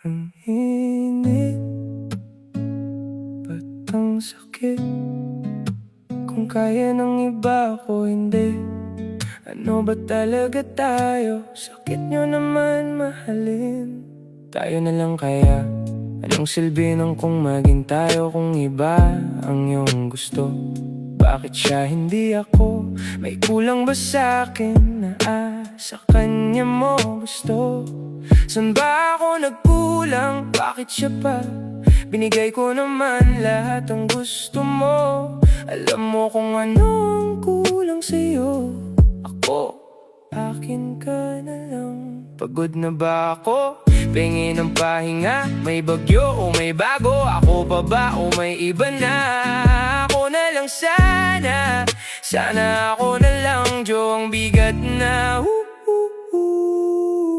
Ang init, ba't ang sakit? Kung kaya ng iba ako hindi. Ano ba talaga tayo? Sakit nyo naman mahalin. Tayo na lang kaya. Anong silbi ng kung maging tayo kung iba ang iyong gusto? Bakit siya hindi ako? May kulang ba sa'kin na sa kanya mo gusto? San ba ako nagkulang? Bakit siya pa? Binigay ko naman lahat ang gusto mo. Alam mo kung ano ang kulang sa'yo. Ako, akin ka na lang. Pagod na ba ako? Pengin ng pahinga. May bagyo o may bago? Ako pa ba o may iba na? Ako na lang sana. Sana ako na lang, Diyo, ang bigat na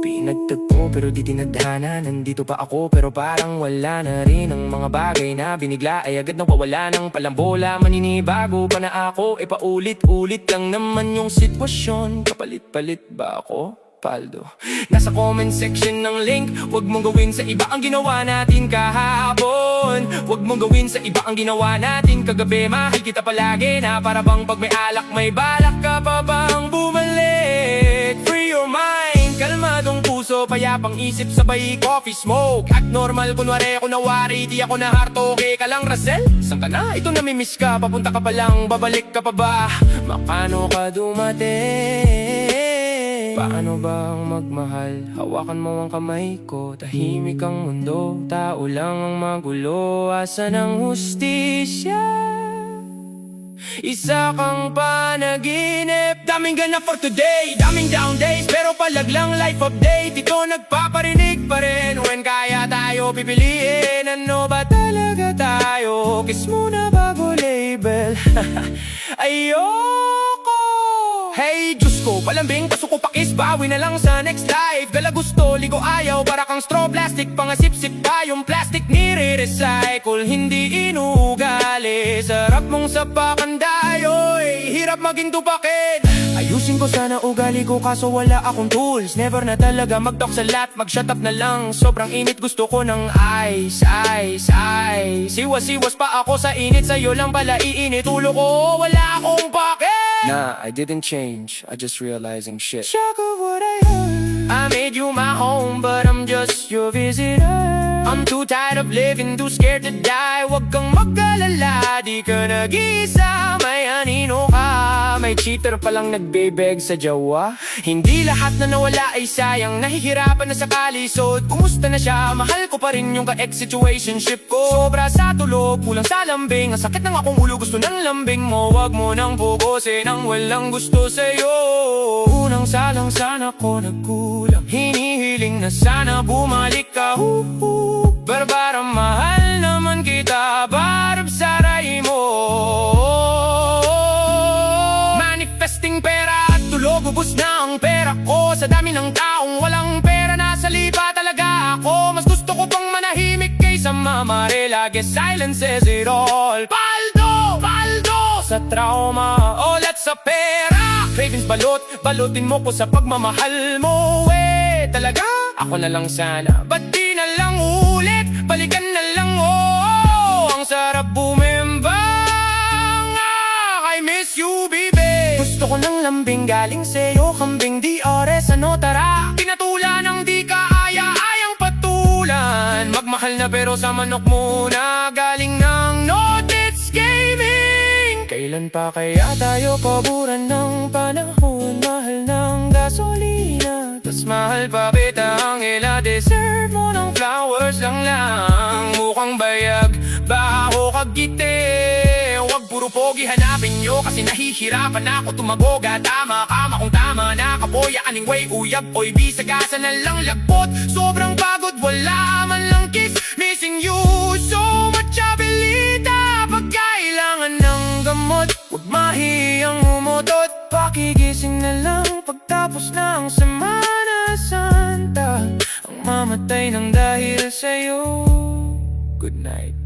pinagtagpo pero di tinadhana. Nandito pa ako pero parang wala na rin. Ang mga bagay na binigla ay agad nang pawala ng palambola. Maninibago pa na ako, paulit-ulit lang naman yung sitwasyon. Kapalit-palit ba ako? Paldo. Nasa comment section ng link. Huwag mong gawin sa iba ang ginawa natin kahapon. Huwag mong gawin sa iba ang ginawa natin kagabi. Mahal kita palagi na para bang pag may alak may balak ka pa bang bumalik. Free your mind, kalmadong puso, payapang isip, sabay coffee smoke. Act normal, kunwari ako nawari, di ako na heart okay ka lang, Russell? San ka na? Ito namimiss ka, papunta ka pa lang, babalik ka pa ba? Makano ka dumating? Paano ba ang magmahal? Hawakan mo ang kamay ko, tahimik ang mundo, tao lang ang magulo. Asan ang hustisya? Isa kang panaginip. Daming ganap for today, daming down days, pero palaglang life update. Ito nagpaparinig pa rin. When kaya tayo pipiliin, ano ba talaga tayo? Kiss muna bago label. Ayoko. Hey, Diyos ko, palambing, pasok ko pakis, bawi na lang sa next life. Gala gusto, ligo ayaw, para kang straw plastic. Pangasip-sip pa yung plastic, nire-recycle, hindi inuugali. Sarap mong sapakan dayoy, hirap maging tupakin. Ayusin ko sana ugali ko kaso wala akong tools. Never na talaga mag-talk sa lat, mag-shut up na lang. Sobrang init, gusto ko ng ice, ice, ice. Siwas-siwas pa ako sa init, sa'yo lang pala iinit ulo ko, wala akong pakin. Nah, I didn't change, I just realizing shit. Shock of what I heard. I made you my home, but I'm just your visitor. I'm too tired of living, too scared to die. Huwag kang mag-alala, di ka nag-iisa. May anino ka, may cheater palang nagbebeg sa jawa. Hindi lahat na nawala ay sayang, nahihirapan na sa kalisod. Kumusta na siya, mahal ko pa rin yung ka-ex-situationship ko. Sobra sa tulog, kulang sa lambing. Ang sakit ng akong ulo, gusto ng lambing mo. Huwag mo nang pupusin ang walang gusto sa'yo. Unang salang sana ko nagkulang, hinihiling na sana bumalik ka. Barbara, mahal naman kita, barab saray mo. Manifesting pera at tulog, ubos na ang pera ko. Sa dami ng taong walang pera, nasa lipa talaga ako. Mas gusto ko pang manahimik kaysa mamarela. Guess silence says it all. Paldo, paldo sa trauma, ulat sa pera. Cravings balot, balutin mo ko sa pagmamahal mo. Talaga, ako na lang sana, ba't di na lang ulit? Balikan na lang, oh, ang sarap bumimbang. I miss you, baby. Gusto ko ng lambing galing sa'yo, kambing di ores, ano tara? Pinatula ng di kaaya, ayang patulan. Magmahal na pero sa manok muna, galing ng Notits Gaming. Kailan pa kaya tayo paburan ng panahon? Mahal ng gasolina, tas mahal pa bita ang ila. Deserve mo ng flowers lang. Mukhang bayag, baho kagiti. Huwag puro pogi hanapin nyo, kasi nahihirapan ako tumagoga. Tama kama kung tama na kapoya, aning way uyab oy bisagasa na lang lagbot. Sobrang pagod, wala man lang kiss. Missing you so much, abilita. Pag kailangan ng gamot, huwag mahiyang umutot. Pakigising na lang pagtapos na ang Semana Santa. Ang mamatay ng dahil sa'yo. Good night.